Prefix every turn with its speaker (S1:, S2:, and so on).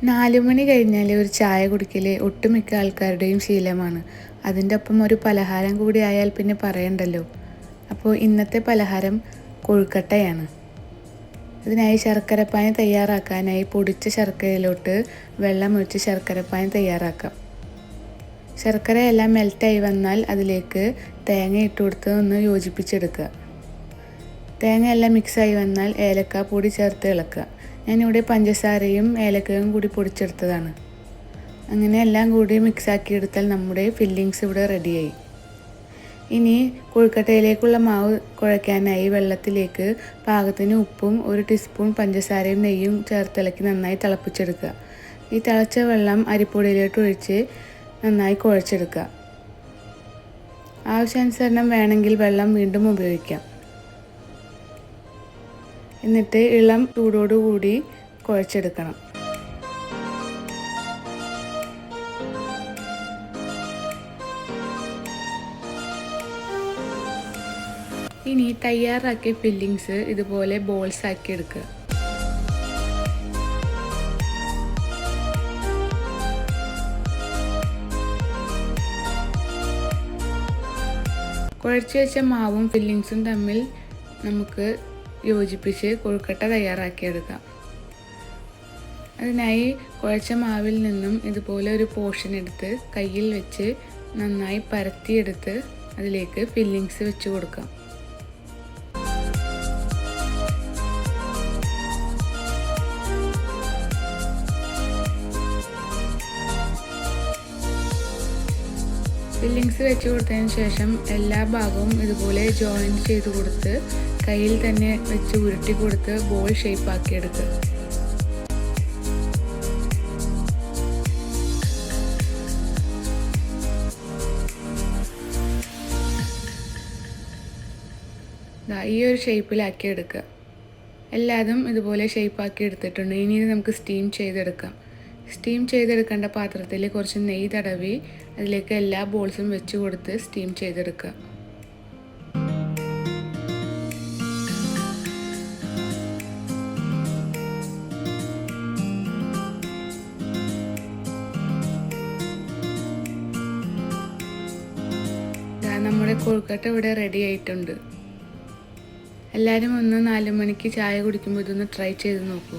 S1: 4 മണി കഴിഞ്ഞാൽ ഒരു ചായ കുടിക്കൽ ഒട്ടുമിക്ക ആൾക്കാരുടെയും ശീലമാണ്. അതിൻ്റെ ഒപ്പം ഒരു പലഹാരം കൂടി ആയാൽ പിന്നെ പറയണ്ടല്ലോ. അപ്പോൾ ഇന്നത്തെ പലഹാരം കൊഴുക്കട്ടയാണ്. ഇതിനായി ശർക്കരപ്പാനി തയ്യാറാക്കാനായി പൊടിച്ച ശർക്കരയിലോട്ട് വെള്ളം ഒഴിച്ച് ശർക്കരപ്പാനി തയ്യാറാക്കാം. ശർക്കരയെല്ലാം മെൽറ്റായി വന്നാൽ അതിലേക്ക് തേങ്ങ ഇട്ട് കൊടുത്ത് ഒന്ന് യോജിപ്പിച്ചെടുക്കുക. തേങ്ങ എല്ലാം മിക്സായി വന്നാൽ ഏലക്കാപ്പൊടി ചേർത്ത് ഇളക്കുക. ഞാനിവിടെ പഞ്ചസാരയും ഏലക്കയും കൂടി പൊടിച്ചെടുത്തതാണ്. അങ്ങനെ എല്ലാം കൂടി മിക്സാക്കി എടുത്താൽ നമ്മുടെ ഫില്ലിങ്സ് ഇവിടെ റെഡിയായി. ഇനി കൊഴുക്കട്ടയിലേക്കുള്ള മാവ് കുഴയ്ക്കാനായി വെള്ളത്തിലേക്ക് പാകത്തിന് ഉപ്പും 1 ടീസ്പൂൺ പഞ്ചസാരയും നെയ്യും ചേർത്തിളക്കി നന്നായി തിളപ്പിച്ചെടുക്കുക. ഈ തിളച്ച വെള്ളം അരിപ്പൊടിയിലോട്ട് ഒഴിച്ച് നന്നായി കുഴച്ചെടുക്കുക. ആവശ്യാനുസരണം വേണമെങ്കിൽ വെള്ളം വീണ്ടും ഉപയോഗിക്കാം. എന്നിട്ട് ഇളം ചൂടോടുകൂടി കുഴച്ചെടുക്കണം. ഇനി തയ്യാറാക്കിയ ഫില്ലിങ്സ് ഇതുപോലെ ബോൾസ് ആക്കി എടുക്കുക. കുഴച്ച് വെച്ച മാവും ഫില്ലിങ്സും തമ്മിൽ നമുക്ക് യോജിപ്പിച്ച് കൊഴുക്കട്ട തയ്യാറാക്കിയെടുക്കാം. അതിനായി കുഴച്ച മാവിൽ നിന്നും ഇതുപോലെ ഒരു പോർഷൻ എടുത്ത് കയ്യിൽ വെച്ച് നന്നായി പരത്തിയെടുത്ത് അതിലേക്ക് ഫില്ലിങ്സ് വെച്ച് കൊടുക്കാം. ഫില്ലിങ്സ് വെച്ച് കൊടുത്തതിന് ശേഷം എല്ലാ ഭാഗവും ഇതുപോലെ ജോയിൻ ചെയ്ത് കൊടുത്ത് കയ്യിൽ തന്നെ വെച്ച് ഉരുട്ടി കൊടുത്ത് ബോൾ ഷേപ്പ് ആക്കി എടുക്കുക. ഈ ഒരു ഷേപ്പിലാക്കി എടുക്കുക. എല്ലാതും ഇതുപോലെ ഷേപ്പാക്കി എടുത്തിട്ടുണ്ട്. ഇനി ഇത് നമുക്ക് സ്റ്റീം ചെയ്തെടുക്കാം. സ്റ്റീം ചെയ്തെടുക്കേണ്ട പാത്രത്തിൽ കുറച്ച് നെയ്യ് തടവി അതിലേക്ക് എല്ലാ ബോൾസും വെച്ച് കൊടുത്ത് സ്റ്റീം ചെയ്തെടുക്കുക. നമ്മുടെ കൊഴുക്കട്ട ഇവിടെ റെഡി ആയിട്ടുണ്ട്. എല്ലാവരും ഒന്ന് 4 മണിക്ക് ചായ കുടിക്കുമ്പോൾ ഇതൊന്ന് ട്രൈ ചെയ്ത് നോക്കൂ.